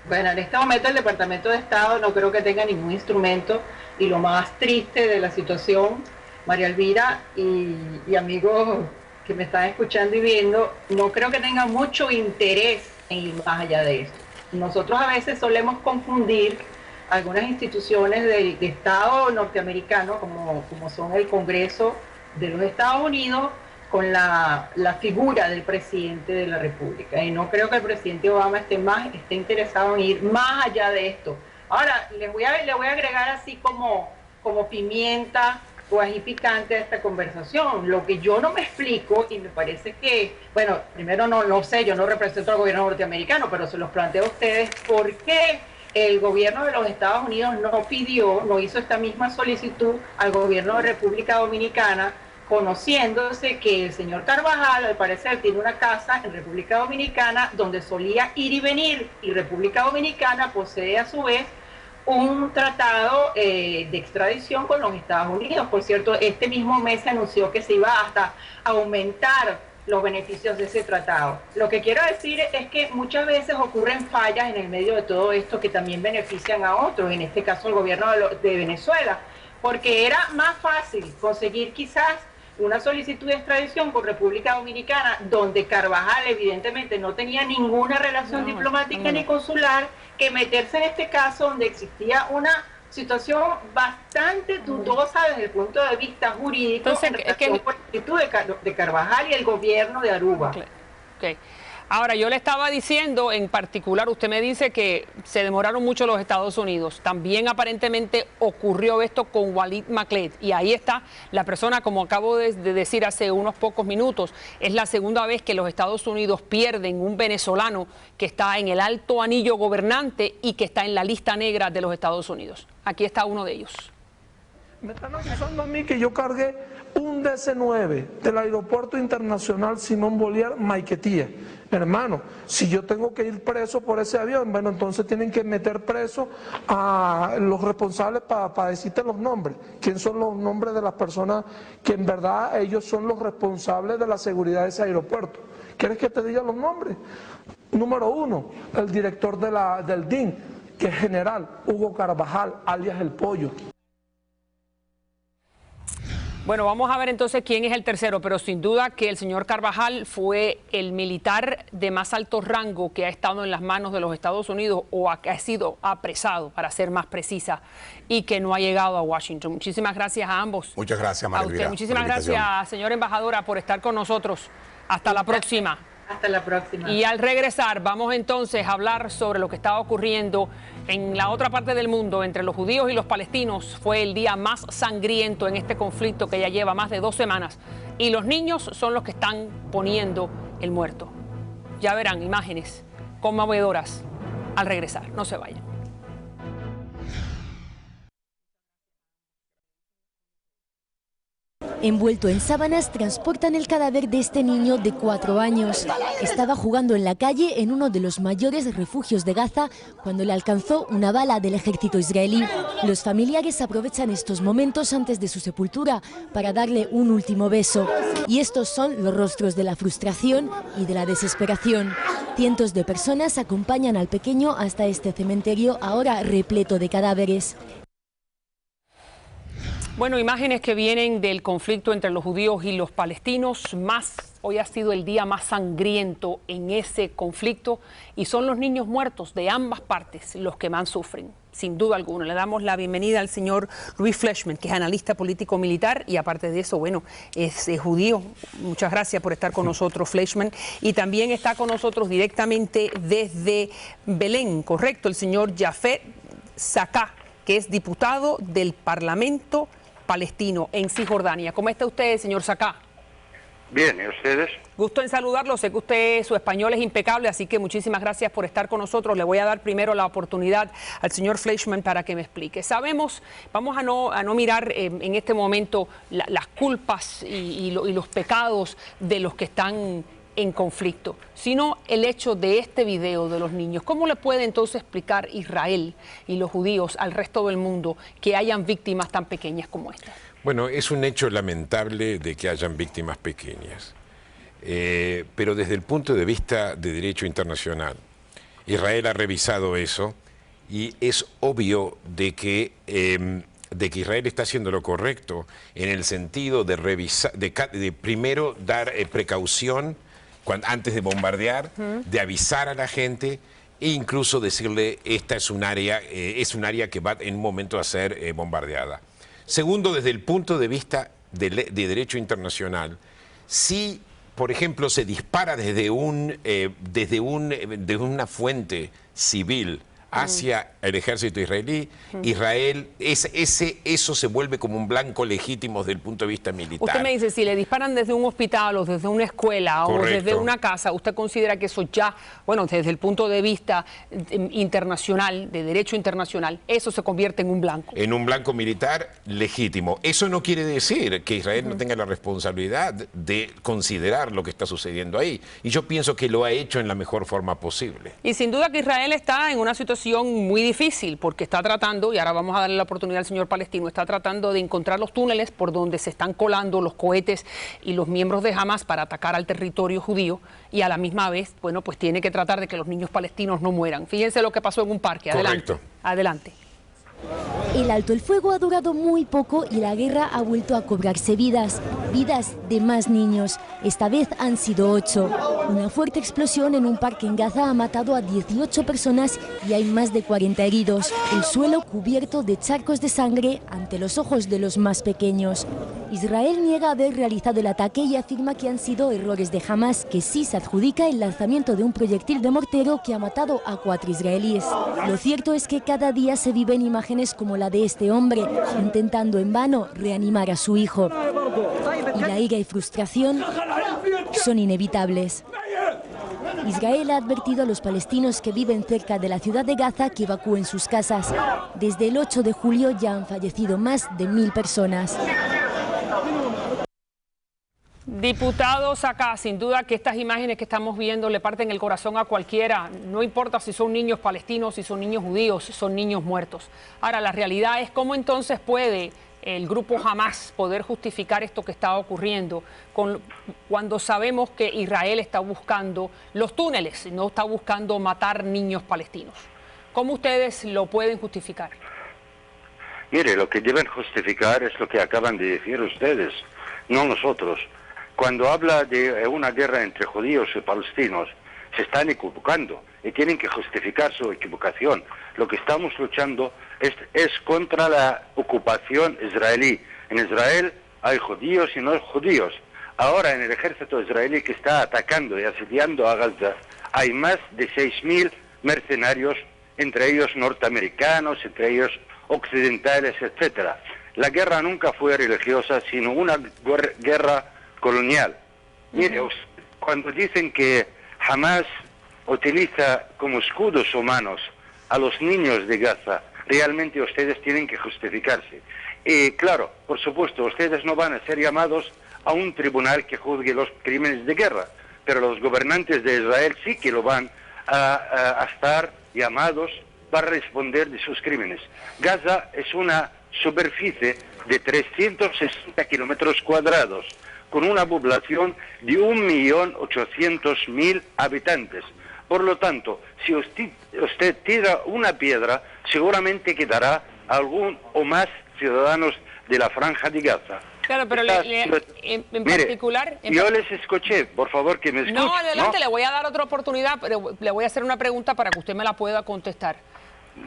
Bueno, en este momento el Departamento de Estado no creo que tenga ningún instrumento, y lo más triste de la situación, María Elvira y amigos que me están escuchando y viendo, no creo que tengan mucho interés en ir más allá de eso. Nosotros a veces solemos confundir algunas instituciones de Estado norteamericano, como son el Congreso de los Estados Unidos, con la figura del presidente de la República. Y no creo que el presidente Obama esté interesado en ir más allá de esto. Ahora, le voy a agregar así como pimienta o ají picante a esta conversación. Lo que yo no me explico, y me parece que, bueno, primero no sé, yo no represento al gobierno norteamericano, pero se los planteo a ustedes, ¿por qué el gobierno de los Estados Unidos no hizo esta misma solicitud al gobierno de República Dominicana, conociéndose que el señor Carvajal, al parecer, tiene una casa en República Dominicana donde solía ir y venir, y República Dominicana posee a su vez un tratado de extradición con los Estados Unidos? Por cierto, este mismo mes se anunció que se iba hasta a aumentar los beneficios de ese tratado. Lo que quiero decir es que muchas veces ocurren fallas en el medio de todo esto que también benefician a otros, en este caso el gobierno de Venezuela, porque era más fácil conseguir quizás una solicitud de extradición por República Dominicana, donde Carvajal evidentemente no tenía ninguna relación diplomática ni consular, que meterse en este caso donde existía una situación bastante dudosa desde el punto de vista jurídico. Entonces, en relación con la solicitud de Carvajal y el gobierno de Aruba. Okay. Ahora, yo le estaba diciendo, en particular, usted me dice que se demoraron mucho los Estados Unidos. También aparentemente ocurrió esto con Walid Maclet. Y ahí está la persona, como acabo de decir hace unos pocos minutos, es la segunda vez que los Estados Unidos pierden un venezolano que está en el alto anillo gobernante y que está en la lista negra de los Estados Unidos. Aquí está uno de ellos. Me están acusando a mí que yo cargué un DC-9 del Aeropuerto Internacional Simón Bolívar, Maiquetía. Hermano, si yo tengo que ir preso por ese avión, bueno, entonces tienen que meter preso a los responsables para decirte los nombres. ¿Quién son los nombres de las personas que en verdad ellos son los responsables de la seguridad de ese aeropuerto? ¿Quieres que te diga los nombres? Número 1, el director del DIN, que es general Hugo Carvajal, alias El Pollo. Bueno, vamos a ver entonces quién es el tercero, pero sin duda que el señor Carvajal fue el militar de más alto rango que ha estado en las manos de los Estados Unidos o que ha sido apresado, para ser más precisa, y que no ha llegado a Washington. Muchísimas gracias a ambos. Muchas gracias, María Elvira. Muchísimas gracias, señora embajadora, por estar con nosotros. Hasta la próxima. Hasta la próxima. Y al regresar vamos entonces a hablar sobre lo que está ocurriendo en la otra parte del mundo entre los judíos y los palestinos. Fue el día más sangriento en este conflicto que ya lleva más de 2 semanas. Y los niños son los que están poniendo el muerto. Ya verán imágenes conmovedoras al regresar. No se vayan. Envuelto en sábanas, transportan el cadáver de este niño de 4 años. Estaba jugando en la calle en uno de los mayores refugios de Gaza cuando le alcanzó una bala del ejército israelí. Los familiares aprovechan estos momentos antes de su sepultura para darle un último beso. Y estos son los rostros de la frustración y de la desesperación. Cientos de personas acompañan al pequeño hasta este cementerio ahora repleto de cadáveres. Bueno, imágenes que vienen del conflicto entre los judíos y los palestinos. Hoy ha sido el día más sangriento en ese conflicto y son los niños muertos de ambas partes los que más sufren, sin duda alguna. Le damos la bienvenida al señor Louis Fleischman, que es analista político militar y aparte de eso, bueno, es judío. Muchas gracias por estar con nosotros, Fleischman. Y también está con nosotros directamente desde Belén, correcto, el señor Jafet Saká, que es diputado del Parlamento palestino en Cisjordania. ¿Cómo está usted, señor Saká? Bien, ¿y ustedes? Gusto en saludarlo. Sé que usted, su español es impecable, así que muchísimas gracias por estar con nosotros. Le voy a dar primero la oportunidad al señor Fleischman para que me explique. Sabemos, vamos a no mirar en este momento las culpas y los pecados de los que están en conflicto, sino el hecho de este video de los niños. ¿Cómo le puede entonces explicar Israel y los judíos al resto del mundo que hayan víctimas tan pequeñas como esta? Bueno, es un hecho lamentable de que hayan víctimas pequeñas, pero desde el punto de vista de derecho internacional, Israel ha revisado eso y es obvio de que Israel está haciendo lo correcto en el sentido de revisar, de primero dar precaución antes de bombardear, de avisar a la gente e incluso decirle esta es un área que va en un momento a ser bombardeada. Segundo, desde el punto de vista de derecho internacional, si, por ejemplo, se dispara desde una fuente civil hacia el ejército israelí, Israel, eso se vuelve como un blanco legítimo desde el punto de vista militar. Usted me dice, si le disparan desde un hospital o desde una escuela o desde una casa, ¿usted considera que eso ya, bueno, desde el punto de vista internacional, de derecho internacional, eso se convierte en un blanco? En un blanco militar legítimo. Eso no quiere decir que Israel no tenga la responsabilidad de considerar lo que está sucediendo ahí. Y yo pienso que lo ha hecho en la mejor forma posible. Y sin duda que Israel está en una situación muy difícil porque está tratando, y ahora vamos a darle la oportunidad al señor palestino, está tratando de encontrar los túneles por donde se están colando los cohetes y los miembros de Hamas para atacar al territorio judío y a la misma vez, bueno, pues tiene que tratar de que los niños palestinos no mueran. Fíjense lo que pasó en un parque. Adelante. Correcto. Adelante. El alto el fuego ha durado muy poco y la guerra ha vuelto a cobrarse vidas de más niños. Esta vez han sido 8. Una fuerte explosión en un parque en Gaza ha matado a 18 personas y hay más de 40 heridos. El suelo cubierto de charcos de sangre ante los ojos de los más pequeños. Israel niega haber realizado el ataque y afirma que han sido errores de Hamas, que sí se adjudica el lanzamiento de un proyectil de mortero que ha matado a 4 israelíes. Lo cierto es que cada día se viven imágenes como la de este hombre, intentando en vano reanimar a su hijo. Y la ira y frustración son inevitables. Israel ha advertido a los palestinos que viven cerca de la ciudad de Gaza que evacúen sus casas. Desde el 8 de julio ya han fallecido más de 1000 personas. Diputados acá, sin duda que estas imágenes que estamos viendo le parten el corazón a cualquiera, no importa si son niños palestinos, si son niños judíos, son niños muertos. Ahora, la realidad es cómo entonces puede el grupo Hamas poder justificar esto que está ocurriendo cuando sabemos que Israel está buscando los túneles, no está buscando matar niños palestinos. ¿Cómo ustedes lo pueden justificar? Mire, lo que deben justificar es lo que acaban de decir ustedes, no nosotros. Cuando habla de una guerra entre judíos y palestinos, se están equivocando y tienen que justificar su equivocación. Lo que estamos luchando es contra la ocupación israelí. En Israel hay judíos y no judíos. Ahora en el ejército israelí que está atacando y asediando a Gaza, hay más de 6.000 mercenarios, entre ellos norteamericanos, entre ellos occidentales, etc. La guerra nunca fue religiosa, sino una guerra colonial. Mire, cuando dicen que Hamas utiliza como escudos humanos a los niños de Gaza, realmente ustedes tienen que justificarse. Y claro, por supuesto, ustedes no van a ser llamados a un tribunal que juzgue los crímenes de guerra, pero los gobernantes de Israel sí que lo van a estar llamados para responder de sus crímenes. Gaza es una superficie de 360 kilómetros cuadrados, con una población de 1.800.000 habitantes. Por lo tanto, si usted tira una piedra, seguramente quedará algún o más ciudadanos de la Franja de Gaza. Claro, pero en particular... Yo les escuché, por favor que me escuchen. No, adelante, le voy a dar otra oportunidad, pero le voy a hacer una pregunta para que usted me la pueda contestar.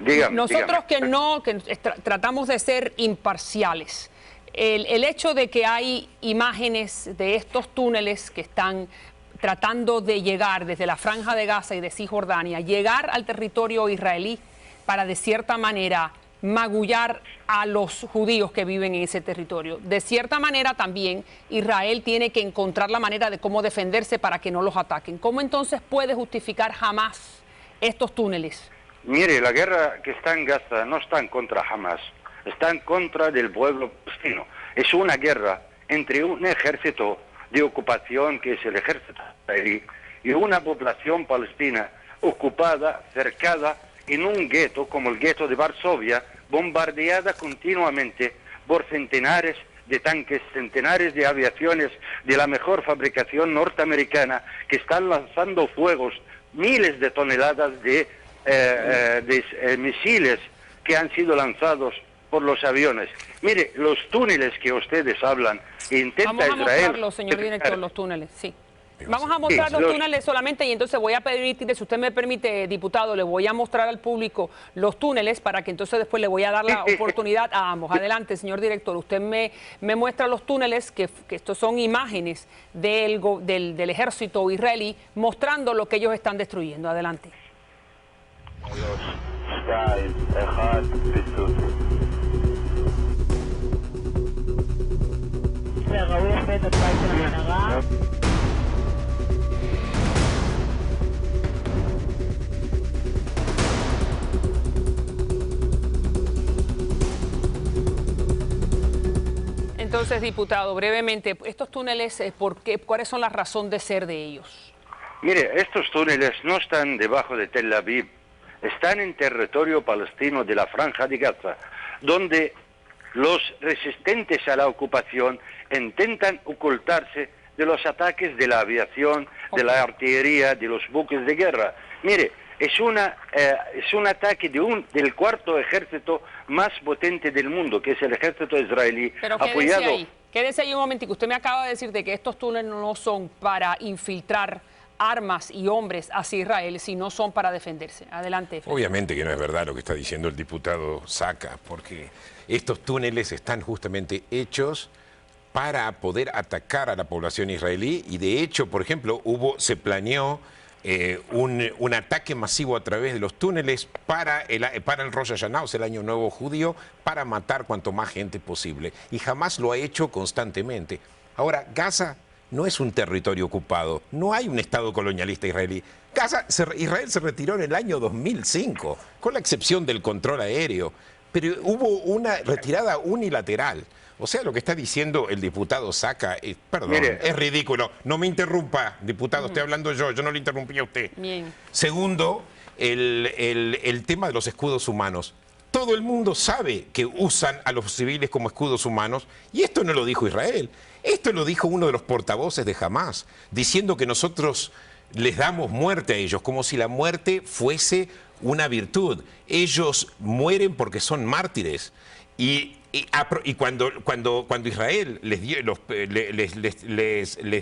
Dígame, Nosotros tratamos de ser imparciales. El hecho de que hay imágenes de estos túneles que están tratando de llegar desde la Franja de Gaza y de Cisjordania, llegar al territorio israelí para de cierta manera magullar a los judíos que viven en ese territorio. De cierta manera también Israel tiene que encontrar la manera de cómo defenderse para que no los ataquen. ¿Cómo entonces puede justificar Hamás estos túneles? Mire, la guerra que está en Gaza no está en contra Hamás, está en contra del pueblo palestino. Es una guerra entre un ejército de ocupación, que es el ejército israelí, y una población palestina ocupada, cercada, en un gueto como el gueto de Varsovia, bombardeada continuamente por centenares de tanques, centenares de aviaciones de la mejor fabricación norteamericana, que están lanzando fuegos, miles de toneladas de misiles que han sido lanzados por los aviones. Mire, los túneles que ustedes hablan, intenta Vamos a Israel... mostrarlos, señor director, los túneles, sí. Vamos a mostrar los túneles solamente y entonces voy a permitir, si usted me permite, diputado, le voy a mostrar al público los túneles para que entonces después le voy a dar la oportunidad a ambos. Adelante, señor director, usted me muestra los túneles, que estos son imágenes del ejército israelí mostrando lo que ellos están destruyendo. Adelante. Entonces, diputado, brevemente, estos túneles, ¿cuáles son las razones de ser de ellos? Mire, estos túneles no están debajo de Tel Aviv, están en territorio palestino de la Franja de Gaza, donde los resistentes a la ocupación intentan ocultarse de los ataques de la aviación, de la artillería, de los buques de guerra. Mire, es un ataque del cuarto ejército más potente del mundo, que es el ejército israelí. Pero apoyado... quédese ahí un momentico. Usted me acaba de decir de que estos túneles no son para infiltrar armas y hombres hacia Israel, sino son para defenderse. Adelante. Obviamente que no es verdad lo que está diciendo el diputado Saca, porque estos túneles están justamente hechos para poder atacar a la población israelí y de hecho, por ejemplo, se planeó un ataque masivo a través de los túneles para el Rosh Hashanah, o sea, el Año Nuevo Judío, para matar cuanto más gente posible. Y jamás lo ha hecho constantemente. Ahora, Gaza no es un territorio ocupado, no hay un Estado colonialista israelí. Israel se retiró en el año 2005, con la excepción del control aéreo, pero hubo una retirada unilateral. O sea, lo que está diciendo el diputado Saca, perdón, es ridículo. No me interrumpa, diputado, estoy hablando yo no le interrumpí a usted. Bien. Segundo, el tema de los escudos humanos. Todo el mundo sabe que usan a los civiles como escudos humanos, y esto no lo dijo Israel, esto lo dijo uno de los portavoces de Hamás, diciendo que nosotros les damos muerte a ellos, como si la muerte fuese una virtud. Ellos mueren porque son mártires. Y cuando Israel les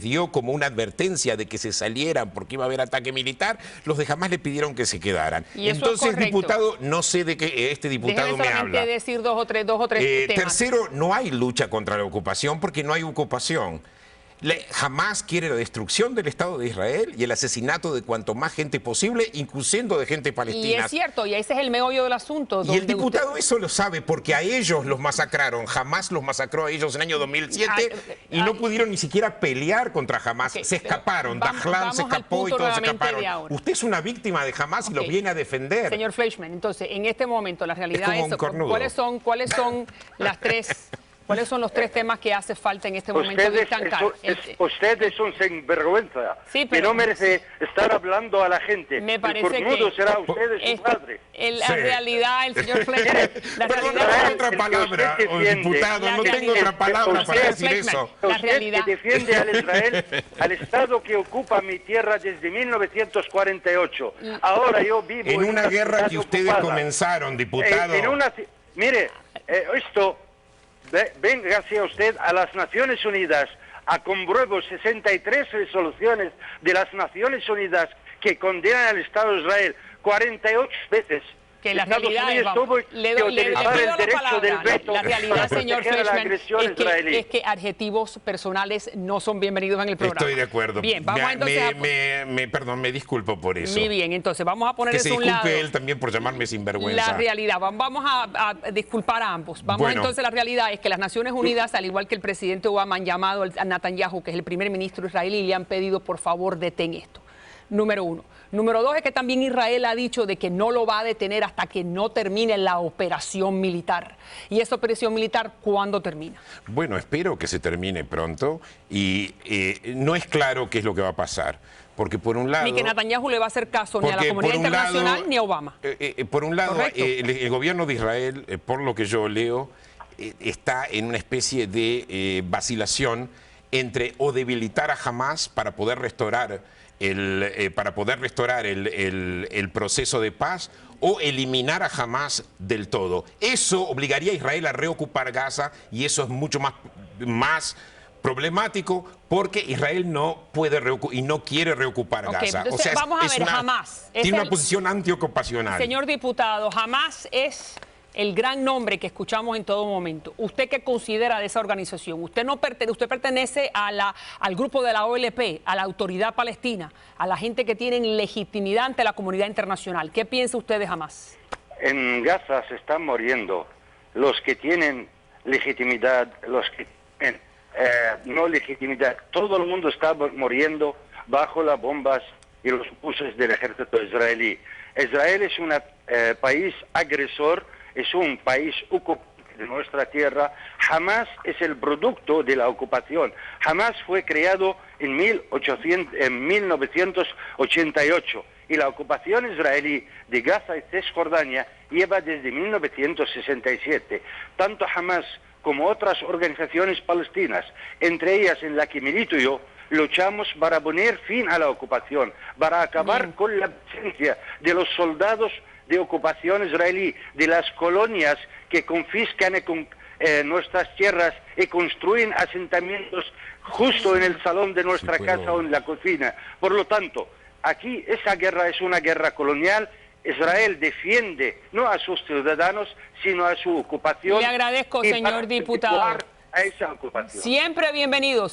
dio como una advertencia de que se salieran porque iba a haber ataque militar, los de Hamás le pidieron que se quedaran. Entonces, diputado, no sé de qué este diputado me habla. Déjeme decir dos o tres temas. Tercero, no hay lucha contra la ocupación porque no hay ocupación. Hamás quiere la destrucción del Estado de Israel y el asesinato de cuanto más gente posible, incluyendo de gente palestina. Y es cierto, y ese es el meollo del asunto. Y el diputado eso lo sabe porque a ellos los masacraron. Hamás los masacró a ellos en el año 2007 y no pudieron ni siquiera pelear contra Hamás. Se escaparon, Dahlan se escapó y todos se escaparon. Usted es una víctima de Hamás y lo viene a defender. Señor Fleischmann, entonces, en este momento la realidad es ¿cuáles son las tres ¿Cuáles son los 3 temas que hace falta en este momento de estancar? Ustedes son sinvergüenza, sí, que no merece estar hablando a la gente. Me parece que será usted su padre. La realidad, el señor Fleischmann, la realidad es otra palabra, diputado, no tengo otra palabra para decir eso. La realidad que defiende al Israel, al Estado que ocupa mi tierra desde 1948. Ahora yo vivo en una guerra que ustedes ocupada. Comenzaron, diputado. Mire, esto, venga hacia usted a las Naciones Unidas, a compruebo 63 resoluciones de las Naciones Unidas que condenan al Estado de Israel 48 veces. Que la realidad es, le pido la palabra, la realidad, señor Fleischmann, es que adjetivos personales no son bienvenidos en el programa. Estoy de acuerdo. Bien, vamos entonces perdón, me disculpo por eso. Muy bien, entonces vamos a poner eso a un lado. Que se disculpe él también por llamarme sinvergüenza. La realidad, vamos a disculpar a ambos. Entonces, la realidad es que las Naciones Unidas, al igual que el presidente Obama, han llamado a Netanyahu, que es el primer ministro israelí, y le han pedido, por favor, detén esto. Número 1. Número 2 es que también Israel ha dicho de que no lo va a detener hasta que no termine la operación militar. ¿Y esa operación militar cuándo termina? Bueno, espero que se termine pronto y no es claro qué es lo que va a pasar. Porque por un lado... Ni que Netanyahu le va a hacer caso ni a la comunidad internacional ni a Obama. Por un lado, el gobierno de Israel, por lo que yo leo, está en una especie de vacilación entre o debilitar a Hamás para poder restaurar el proceso de paz o eliminar a Hamás del todo. Eso obligaría a Israel a reocupar Gaza y eso es mucho más problemático porque Israel no puede y no quiere reocupar Gaza. Entonces, o sea, vamos a ver, Hamás tiene una posición antiocupacional. Señor diputado, Hamás es el gran nombre que escuchamos en todo momento. ¿Usted qué considera de esa organización? Usted pertenece al grupo de la OLP, a la Autoridad Palestina, a la gente que tienen legitimidad ante la comunidad internacional. ¿Qué piensa usted de Hamás? En Gaza se están muriendo los que tienen legitimidad, los que tienen no legitimidad. Todo el mundo está muriendo bajo las bombas y los buses del ejército israelí. Israel es un país agresor, es un país ocupante de nuestra tierra. Hamás es el producto de la ocupación. Hamás fue creado en 1988 y la ocupación israelí de Gaza y Cisjordania lleva desde 1967. Tanto Hamás como otras organizaciones palestinas, entre ellas en la que milito yo, luchamos para poner fin a la ocupación, para acabar con la presencia de los soldados de ocupación israelí, de las colonias que confiscan nuestras tierras y construyen asentamientos justo en el salón de nuestra casa o en la cocina. Por lo tanto, aquí esa guerra es una guerra colonial. Israel defiende no a sus ciudadanos, sino a su ocupación. Le agradezco, señor diputado. A esa ocupación. Siempre bienvenido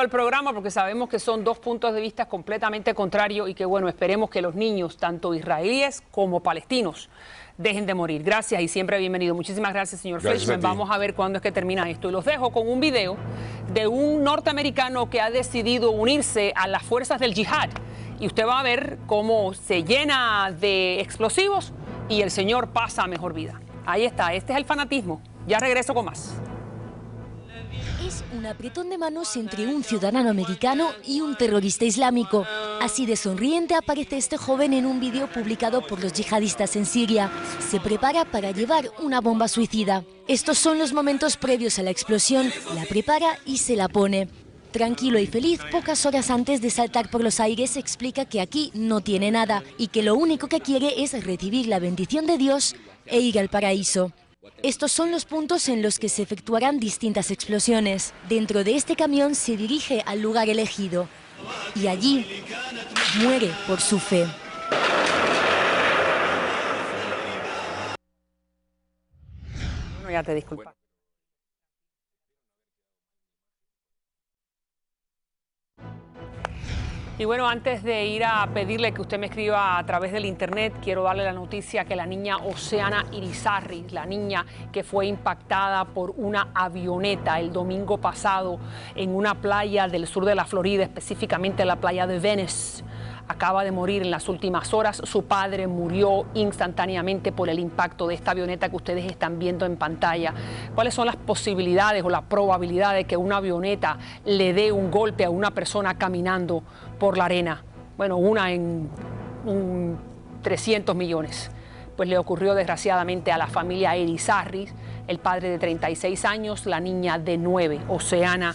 al programa, porque sabemos que son dos puntos de vista completamente contrarios y que, bueno, esperemos que los niños, tanto israelíes como palestinos, dejen de morir. Gracias y siempre bienvenido. Muchísimas gracias, señor Fleischmann. Vamos a ver cuándo es que termina esto. Y los dejo con un video de un norteamericano que ha decidido unirse a las fuerzas del yihad. Y usted va a ver cómo se llena de explosivos y el señor pasa a mejor vida. Ahí está, este es el fanatismo. Ya regreso con más. Es un apretón de manos entre un ciudadano americano y un terrorista islámico. Así de sonriente aparece este joven en un vídeo publicado por los yihadistas en Siria. Se prepara para llevar una bomba suicida. Estos son los momentos previos a la explosión. La prepara y se la pone. Tranquilo y feliz, pocas horas antes de saltar por los aires, explica que aquí no tiene nada y que lo único que quiere es recibir la bendición de Dios e ir al paraíso. Estos son los puntos en los que se efectuarán distintas explosiones. Dentro de este camión se dirige al lugar elegido y allí muere por su fe. Bueno, ya te disculpa. Y bueno, antes de ir a pedirle que usted me escriba a través del internet, quiero darle la noticia que la niña Oceana Irizarry, la niña que fue impactada por una avioneta el domingo pasado en una playa del sur de la Florida, específicamente la playa de Venice, acaba de morir en las últimas horas. Su padre murió instantáneamente por el impacto de esta avioneta que ustedes están viendo en pantalla. ¿Cuáles son las posibilidades o la probabilidad de que una avioneta le dé un golpe a una persona caminando por la arena? Bueno, una en 300 millones. Pues le ocurrió desgraciadamente a la familia Irizarry, el padre de 36 años, la niña de 9, Oceana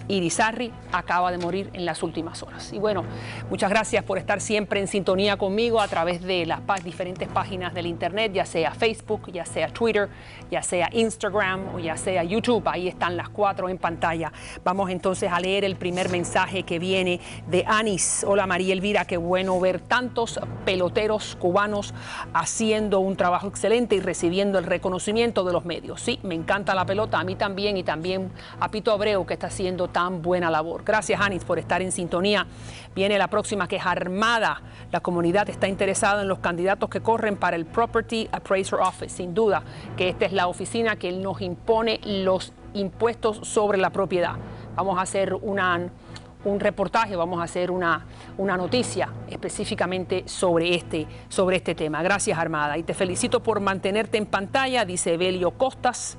Irizarry, acaba de morir en las últimas horas. Y bueno, muchas gracias por estar siempre en sintonía conmigo a través de las diferentes páginas del internet, ya sea Facebook, ya sea Twitter, ya sea Instagram o ya sea YouTube. Ahí están las 4 en pantalla. Vamos entonces a leer el primer mensaje que viene de Anis. Hola María Elvira, qué bueno ver tantos peloteros cubanos haciendo un trabajo excelente y recibiendo el reconocimiento de los medios. Sí, me encanta la pelota, a mí también, y también a Pito Abreu, que está haciendo tan buena labor. Gracias, Anis, por estar en sintonía. Viene la próxima, que es Armada. La comunidad está interesada en los candidatos que corren para el Property Appraiser Office. Sin duda que esta es la oficina que nos impone los impuestos sobre la propiedad. Vamos a hacer un reportaje, vamos a hacer una noticia específicamente sobre este tema. Gracias, Armada. Y te felicito por mantenerte en pantalla, dice Belio Costas.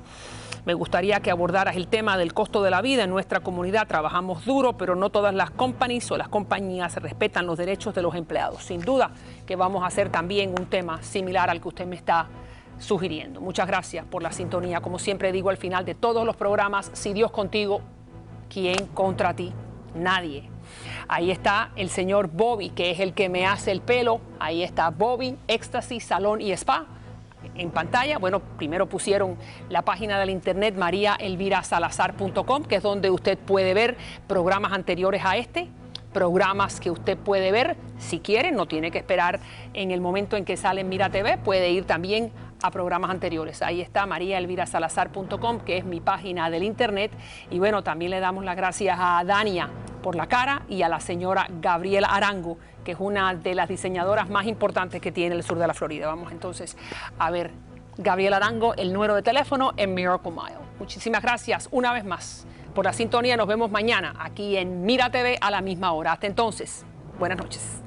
Me gustaría que abordaras el tema del costo de la vida. En nuestra comunidad trabajamos duro, pero no todas las companies o las compañías respetan los derechos de los empleados. Sin duda que vamos a hacer también un tema similar al que usted me está sugiriendo. Muchas gracias por la sintonía. Como siempre digo al final de todos los programas, si Dios contigo, ¿quién contra ti? Nadie. Ahí está el señor Bobby, que es el que me hace el pelo. Ahí está Bobby, Éxtasis, Salón y Spa. En pantalla, bueno, primero pusieron la página del internet mariaelvirasalazar.com, que es donde usted puede ver programas anteriores a este, programas que usted puede ver si quiere, no tiene que esperar en el momento en que sale en Mira TV, puede ir también a programas anteriores. Ahí está mariaelvirasalazar.com, que es mi página del internet. Y bueno, también le damos las gracias a Dania por la cara y a la señora Gabriela Arango, que es una de las diseñadoras más importantes que tiene el sur de la Florida. Vamos entonces a ver, Gabriela Arango, el número de teléfono en Miracle Mile. Muchísimas gracias una vez más por la sintonía. Nos vemos mañana aquí en Mira TV a la misma hora. Hasta entonces, buenas noches.